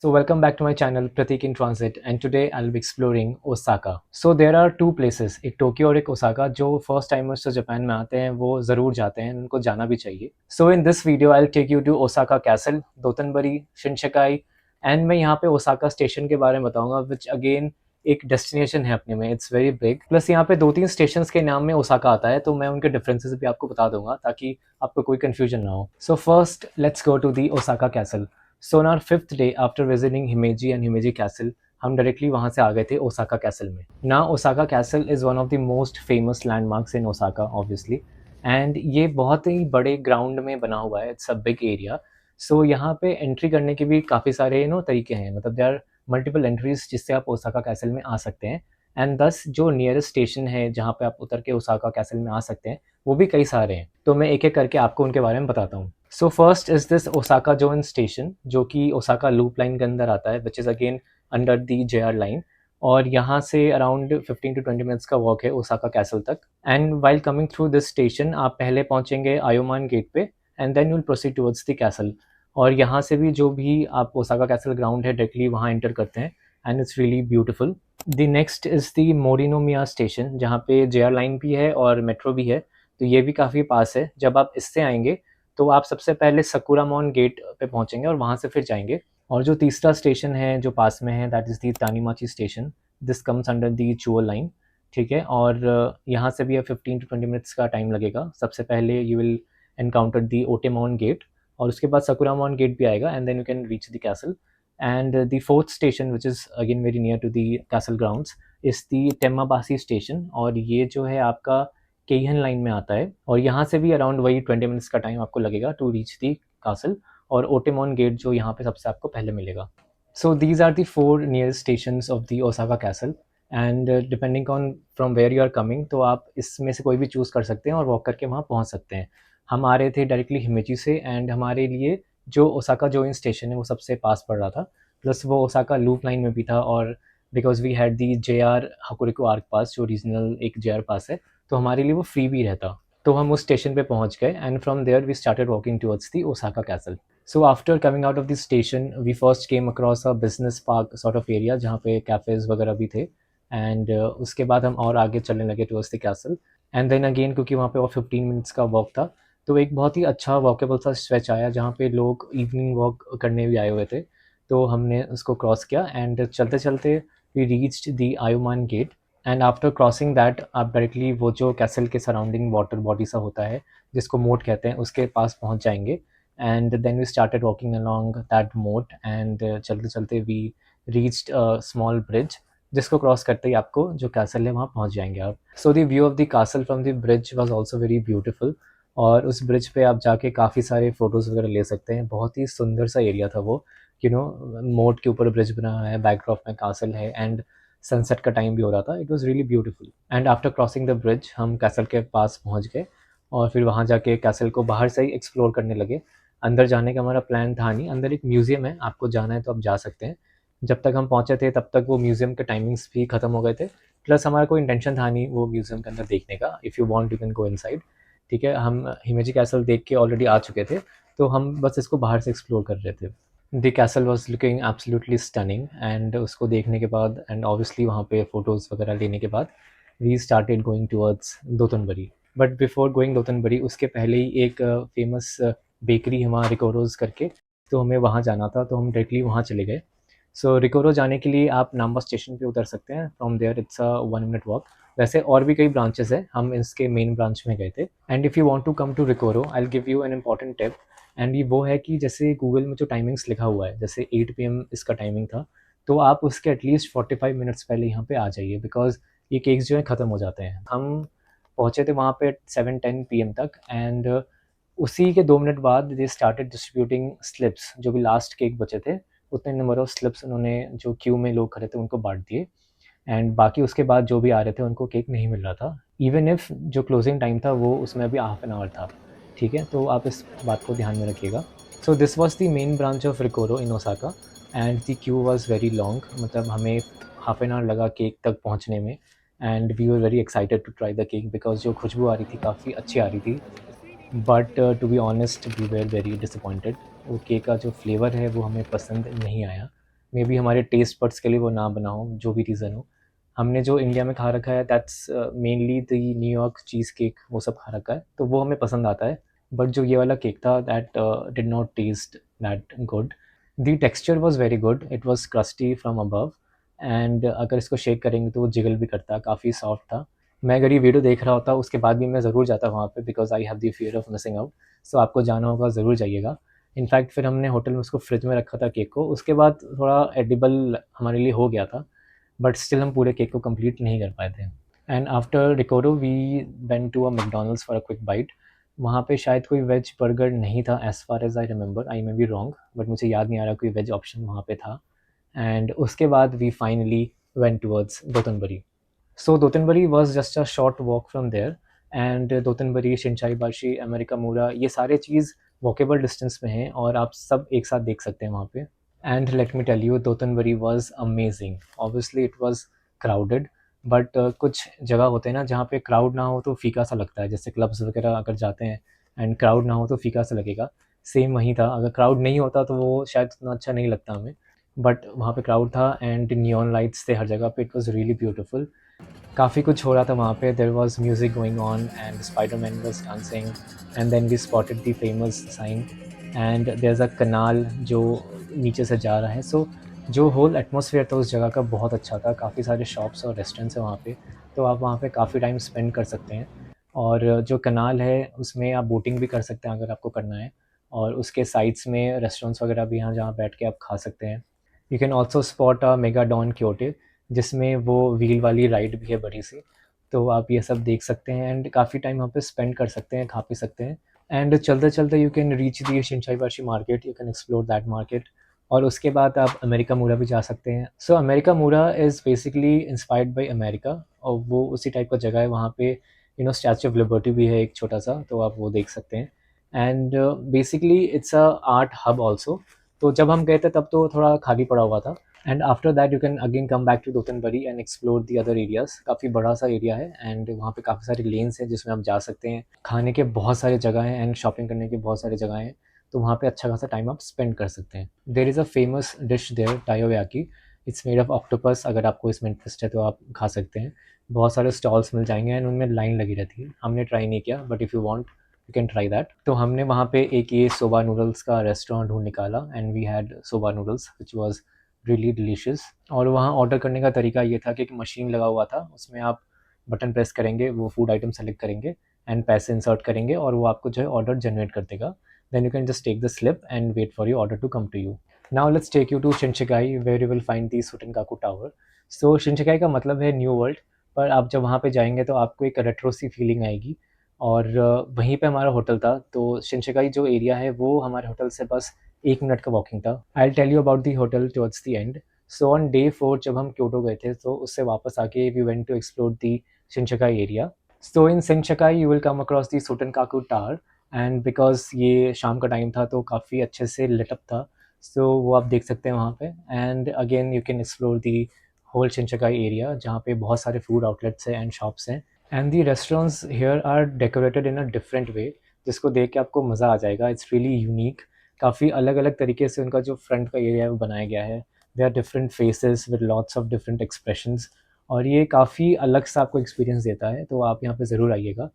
So welcome back to my channel Pratik in Transit and today I'll be exploring Osaka. So there are two places, एक Tokyo और एक Osaka जो first timers जो Japan में आते हैं वो ज़रूर जाते हैं, उनको जाना भी चाहिए. So in this video I'll take you to Osaka Castle, Dotonbori, Shinsekai and मैं यहाँ पे ओसाका स्टेशन के बारे में बताऊंगा which again एक डेस्टिनेशन है अपने में. It's very big. प्लस यहाँ पे 2-3 स्टेशन के नाम में ओसाका आता है तो मैं उनके डिफरेंसेस भी आपको बता दूंगा ताकि आपको कोई कंफ्यूजन ना हो. So first let's go to the Osaka castle. So on our 5th day after visiting Himeji and Himeji Castle हम डायरेक्टली वहाँ से आ गए थे ओसाका कैसल में. ना Osaka Castle is one of the most famous landmarks in Osaka obviously and ये बहुत ही बड़े ग्राउंड में बना हुआ है. It's a big area. So यहाँ पे एंट्री करने के भी काफ़ी सारे तरीके हैं. मतलब दे आर मल्टीपल एंट्रीज जिससे आप ओसाका कैसल में आ सकते हैं एंड दस जो नियरेस्ट स्टेशन है जहाँ पे आप उतर के ओसाका कैसल में आ सकते हैं वो भी कई सारे हैं. तो मैं एक एक करके आपको उनके बारे में बताता हूँ. So first is this Osaka zone station जो कि ओसाका लूप लाइन के अंदर आता है which is again under the JR line और यहाँ से अराउंड 15 to 20 मिनट्स का वॉक है ओसाका कैसल तक. And while coming through this station आप पहले पहुँचेंगे आयोमान गेट पे and then you will proceed towards the castle और यहाँ से भी जो भी आप ओसाका कैसल ग्राउंड है डायरेक्टली वहाँ एंटर करते हैं and it's really beautiful. The next is the Morinomiya station जहाँ पे JR लाइन भी है और मेट्रो भी है तो ये भी काफ़ी पास है. जब आप इससे आएंगे तो आप सबसे पहले सकुरामोन गेट पे पहुँचेंगे और वहाँ से फिर जाएंगे. और जो तीसरा स्टेशन है जो पास में है that is the Tanimachi station. This comes under the Chuo line. ठीक है. और यहाँ से भी 15 to 20 मिनट्स का टाइम लगेगा. सबसे पहले you will encounter the Otemon gate और उसके बाद सकुरामोन गेट भी आएगा and then you can reach the castle. And the fourth station which is again very near to the castle grounds is the Temmabashi station और ये जो है आपका केहन लाइन में आता है और यहाँ से भी अराउंड वही 20 मिनट्स का टाइम आपको लगेगा टू रीच दी कासल और ओटेमोन गेट जो यहाँ पे सबसे आपको पहले मिलेगा. So these are the 4 nearest stations of the Osaka castle and depending on from where you are coming तो आप इसमें से कोई भी चूज़ कर सकते हैं और वॉक करके वहाँ पहुँच सकते हैं. हम आ रहे थे डायरेक्टली हिमेजी से एंड हमारे लिए जो ओसाका जोइन स्टेशन है वो सबसे पास पड़ रहा था. प्लस वो ओसाका लूप लाइन में भी था और because we had the JR Hokuriku arch pass जो रीजनल एक JR पास है तो हमारे लिए वो फ्री भी रहता. तो हम उस स्टेशन पे पहुंच गए and from there we started walking towards the Osaka castle. So after coming out of the station we first came across a business park sort of area जहाँ पे कैफ़ेज़ वगैरह भी थे एंड उसके बाद हम और आगे चलने लगे towards the castle. And then again क्योंकि वहाँ पे और 15 मिनट्स का वॉक था तो एक बहुत ही अच्छा वॉकेबल सा स्ट्रेच आया जहाँ पे लोग इवनिंग वॉक करने भी आए हुए थे. तो हमने उसको क्रॉस किया एंड चलते चलते we reached the Aoyamon gate and after crossing that आप डायरेक्टली वो जो कैसल के सराउंडिंग वाटर बॉडी सा होता है जिसको मोट कहते हैं उसके पास पहुंच जाएंगे. And then we started walking along that moat and चलते चलते we reached a small bridge जिसको क्रॉस करते ही आपको जो कैसल है वहाँ पहुँच जाएंगे आप. So the view of the castle from the bridge was also very beautiful और उस ब्रिज पे आप जाके काफ़ी सारे फ़ोटोज़ वगैरह ले सकते हैं. बहुत ही सुंदर सा एरिया था वो. मोट के ऊपर ब्रिज बना हुआ है, बैकड्रॉप में कासल है एंड सनसेट का टाइम भी हो रहा था. It was really beautiful. And after crossing the bridge हम कैसल के पास पहुंच गए और फिर वहां जाके कैसल को बाहर से ही एक्सप्लोर करने लगे. अंदर जाने का हमारा प्लान था नहीं. अंदर एक म्यूज़ियम है, आपको जाना है तो आप जा सकते हैं. जब तक हम पहुंचे थे तब तक वो म्यूज़ियम के टाइमिंग्स भी ख़त्म हो गए थे. प्लस हमारा कोई इंटेंशन था नहीं वो म्यूज़ियम के अंदर देखने का. If you want you can go inside. ठीक है. हम हिमेजी कैसल देख के ऑलरेडी आ चुके थे तो हम बस इसको बाहर से एक्सप्लोर कर रहे थे. The castle was looking absolutely stunning and उसको देखने के बाद एंड ऑब्वियसली वहाँ पे फ़ोटोज़ वगैरह लेने के बाद we started going towards Dotonbori. But before going Dotonbori उसके पहले ही एक फेमस बेकरी है वहाँ रिकोरोज़ करके तो हमें वहाँ जाना था तो हम डायरेक्टली वहाँ चले गए. सो रिकोरो जाने के लिए आप नाम्बा स्टेशन पे उतर सकते हैं. From there it's a 1 minute walk. वैसे और भी कई ब्रांचेस हैं, हम इसके मेन ब्रांच में गए थे. And if you want to come to Rikuro I will give you an important tip and ये वो है कि जैसे गूगल में जो टाइमिंग्स लिखा हुआ है जैसे 8 PM इसका टाइमिंग था तो आप उसके एटलीस्ट 45 मिनट्स पहले यहाँ पे आ जाइए बिकॉज ये केक्स जो है ख़त्म हो जाते हैं. हम पहुँचे थे वहाँ पे 7:10 PM तक एंड उसी के 2 मिनट बाद दे स्टार्टेड डिस्ट्रीब्यूटिंग स्लिप्स. जो भी लास्ट केक बचे थे उतने नंबर ऑफ स्लिप्स उन्होंने जो क्यू में लोग खड़े थे उनको बांट दिए एंड बाकी उसके बाद जो भी आ रहे थे उनको केक नहीं मिल रहा था. इवन इफ़ जो क्लोजिंग टाइम था वो उसमें अभी हाफ एन आवर था. ठीक है. तो आप इस बात को ध्यान में रखिएगा. So this was the main branch of Rikuro in Osaka and the queue was very long. मतलब हमें हाफ एन आवर लगा केक तक पहुँचने में and we were very excited to try the cake because जो खुशबू आ रही थी काफ़ी अच्छी आ रही थी. But to be honest we were very disappointed. वो केक का जो फ्लेवर है वो हमें पसंद नहीं आया मे बी हमारे टेस्ट बड्स के लिए वो ना बना हो, जो भी रीज़न हो। हमने जो इंडिया में खा रखा है that's mainly the New York cheese cake, वो सब खा रखा है, तो वो हमें पसंद आता है। बट जो ये वाला केक था that did not taste that good. The texture was very good, it was crusty from above, and अगर इसको शेक करेंगे तो वो जिगल भी करता, काफ़ी सॉफ्ट था। मैं अगर ये वीडियो देख रहा होता उसके बाद भी मैं ज़रूर जाता वहाँ पे, because I have the fear of missing out. So आपको जाना होगा, ज़रूर जाइएगा। इनफैक्ट फिर हमने होटल में उसको फ्रिज में रखा था केक को, उसके बाद थोड़ा एडिबल हमारे लिए हो गया था, बट स्टिल हम पूरे केक को कंप्लीट नहीं कर पाए थे। And after Rikuro we went to a McDonald's for a quick bite. वहाँ पे शायद कोई वेज बर्गर नहीं था, as far as I remember, I may be wrong, but मुझे याद नहीं आ रहा कोई वेज ऑप्शन वहाँ पे था। एंड उसके बाद we finally went towards Dotonbori. So Dotonbari was just a short walk from there, and Dotonbori, Shinsaibashi, Amerikamura, ये सारे चीज़ वॉकेबल डिस्टेंस में हैं और आप सब एक साथ देख सकते हैं वहाँ पे। And let me tell you, Dotonbori was amazing. Obviously it was crowded, but कुछ जगह होते हैं ना जहाँ पे क्राउड ना हो तो फीका सा लगता है, जैसे क्लब्स वगैरह अगर जाते हैं एंड क्राउड ना हो तो फीका सा लगेगा। सेम वहीं था, अगर क्राउड नहीं होता तो वो शायद उतना अच्छा नहीं लगता हमें, बट वहाँ पे क्राउड था एंड नियॉन लाइट्स थे हर जगह पे, इट वाज रियली ब्यूटीफुल। काफ़ी कुछ हो रहा था वहाँ पे, there was music going on and Spiderman was dancing, and then we spotted the famous sign, and there is a canal जो नीचे से जा रहा है। सो जो होल एटमॉस्फेयर था उस जगह का बहुत अच्छा था, काफ़ी सारे शॉप्स और रेस्टोरेंट्स हैं वहाँ पे, तो आप वहाँ पे काफ़ी टाइम स्पेंड कर सकते हैं। और जो कनाल है उसमें आप बोटिंग भी कर सकते हैं अगर आपको करना है, और उसके साइड्स में रेस्टोरेंट्स वगैरह भी हैं जहाँ बैठ के आप खा सकते हैं। You can also spot a Mega Don Quijote, जिसमें वो व्हील वाली राइड भी है बड़ी सी, तो आप ये सब देख सकते हैं एंड काफ़ी टाइम वहाँ पे स्पेंड कर सकते हैं, खा पी सकते हैं। एंड चलते चलते you can reach the Shinsaibashi market, you can explore that market, और उसके बाद आप अमेरिका मूरा भी जा सकते हैं। So America Mura is basically inspired by America, और वो उसी टाइप का जगह है। वहाँ पे स्टैचू ऑफ लिबर्टी भी है एक छोटा सा, तो आप वो देख सकते हैं। And basically it's a art hub also. तो जब हम गए थे तब तो थोड़ा खाली पड़ा हुआ था, and after that you can again come back to Dotonbori and explore the other areas. काफ़ी बड़ा सा एरिया है एंड वहाँ पे काफ़ी सारी लेन्स हैं जिसमें आप जा सकते हैं, खाने के बहुत सारे जगह हैं एंड शॉपिंग करने की बहुत सारी जगह हैं, तो वहाँ पे अच्छा खासा टाइम आप स्पेंड कर सकते हैं। There is a famous dish there, takoyaki, it's made of octopus, अगर आपको इसमें इंटरेस्ट है तो आप खा सकते हैं। बहुत सारे स्टॉल्स मिल जाएंगे एंड उनमें लाइन लगी रहती है, हमने ट्राई नहीं किया, but if you want you can try that. तो हमने वहाँ पे एक ये सोबा नूडल्स का रेस्टोरेंट ढूंढ निकाला and we had soba noodles which was really delicious. और वहाँ ऑर्डर करने का तरीका ये था कि एक मशीन लगा हुआ था, उसमें आप बटन प्रेस करेंगे, वो फूड आइटम सेलेक्ट करेंगे एंड पैसे इंसर्ट करेंगे, और वो आपको जो है ऑर्डर जनरेट कर देगा। Then you can just take the slip and wait for your order to come to you. Now let's take you to Shinsekai where you will find the Tsutenkaku tower. So Shinsekai का मतलब है new world, पर आप जब वहाँ पे जाएंगे तो आपको एक रेट्रो सी फीलिंग आएगी। और वहीं पे हमारा होटल था, तो शिनशिगाई जो एरिया है वो हमारे होटल से बस 1 मिनट का वॉकिंग था। I tell you about the hotel towards the end. So on day 4 जब हम क्योटो गए थे तो उससे वापस आके we went to explore the Shinsekai area. So in Shinsekai you will come across the Tsutenkaku tower, and because ये शाम का टाइम था तो काफ़ी अच्छे से लिटअप था, सो वो आप देख सकते हैं वहाँ पे। And again you can explore the whole Shinsekai area जहाँ पे बहुत सारे फूड आउटलेट्स हैं एंड शॉप्स हैं, and the restaurants here are decorated in a different way, जिसको देख के आपको मज़ा आ जाएगा। इट्स रियली यूनिक, काफ़ी अलग अलग तरीके से उनका जो फ्रंट का एरिया है वो बनाया गया है। They are different faces with lots of different expressions, और ये काफ़ी अलग सा आपको एक्सपीरियंस देता है, तो आप यहाँ पे ज़रूर आइएगा।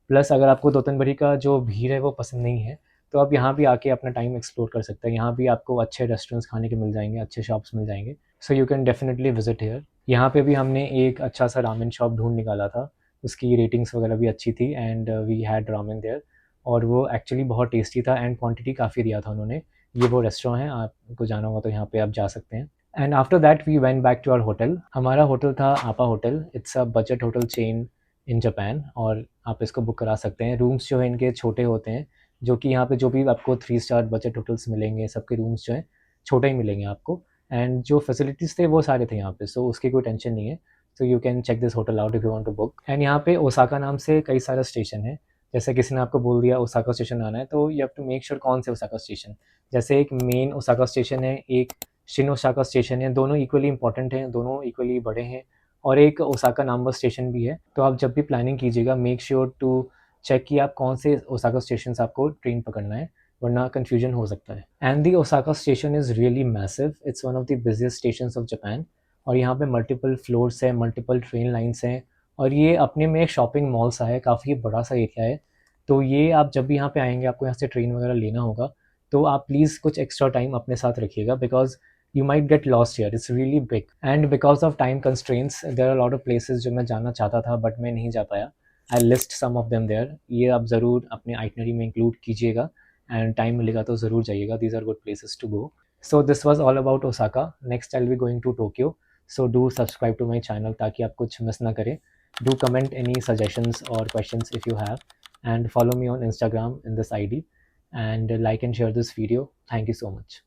प्लस अगर आपको दोतनबरी का जो भीड़ है वो पसंद नहीं है, तो आप यहाँ भी आके अपना टाइम एक्सप्लोर कर सकते हैं। यहाँ भी आपको अच्छे रेस्टोरेंट्स खाने के मिल जाएंगे, अच्छे शॉप्स मिल जाएंगे, सो you can definitely visit hair. यहाँ पे भी हमने एक अच्छा सा रामेन शॉप ढूंढ निकाला था, उसकी रेटिंग्स वगैरह भी अच्छी थी and we had ramen there, और वो एक्चुअली बहुत टेस्टी था एंड क्वांटिटी काफ़ी दिया था उन्होंने। ये वो रेस्टोरेंट है, आपको जाना होगा तो यहाँ पे आप जा सकते हैं। And after that we went back to our hotel. हमारा होटल था APA hotel, it's a budget hotel chain in Japan, और आप इसको बुक करा सकते हैं। रूम्स जो है इनके छोटे होते हैं, जो कि यहाँ पे जो भी आपको 3 स्टार बजट होटल्स मिलेंगे सबके रूम्स जो हैं छोटे ही मिलेंगे आपको, एंड जो फैसिलिटीज़ थे वो सारे थे यहाँ पे, सो उसकी कोई टेंशन नहीं है। So you can check this hotel out if you want to book. एंड यहाँ पे ओसाका नाम से कई सारे स्टेशन है, जैसे किसी ने आपको बोल दिया ओसाका स्टेशन आना है, तो you have to make sure कौन से ओसाका स्टेशन। जैसे एक मेन ओसाका स्टेशन है, एक शिन ओसाका स्टेशन है, दोनों इक्वली इंपॉर्टेंट हैं, दोनों इक्वली बड़े हैं, और एक ओसाका नाम्बा स्टेशन भी है। तो आप जब भी प्लानिंग कीजिएगा मेक श्योर टू चेक कि आप कौन से ओसाका स्टेशन आपको ट्रेन पकड़ना है, वरना कन्फ्यूजन हो सकता है। And the Osaka station is really massive, it's one of the busiest station of Japan. और यहाँ पे मल्टीपल फ्लोर्स हैं, मल्टीपल ट्रेन लाइन्स हैं, और ये अपने में एक शॉपिंग मॉल सा है, काफ़ी बड़ा सा एरिया है। तो ये आप जब भी यहाँ पे आएंगे, आपको यहाँ से ट्रेन वगैरह लेना होगा, तो आप प्लीज़ कुछ एक्स्ट्रा टाइम अपने साथ रखिएगा, because you might get lost here, it's really big, and because of time constraints there are a lot of places जो मैं जाना चाहता था बट मैं नहीं जा पाया। I list some of them there, ये आप ज़रूर अपने आइटनरी में इंक्लूड कीजिएगा, एंड टाइम मिलेगा तो ज़रूर जाइएगा, these are good places to go. So this was all about Osaka. Next I'll be going to Tokyo, so do subscribe to my channel ताकि आप कुछ मिस ना करें। Do comment any suggestions or questions if you have, and follow me on Instagram in this ID, and like and share this video. Thank you so much.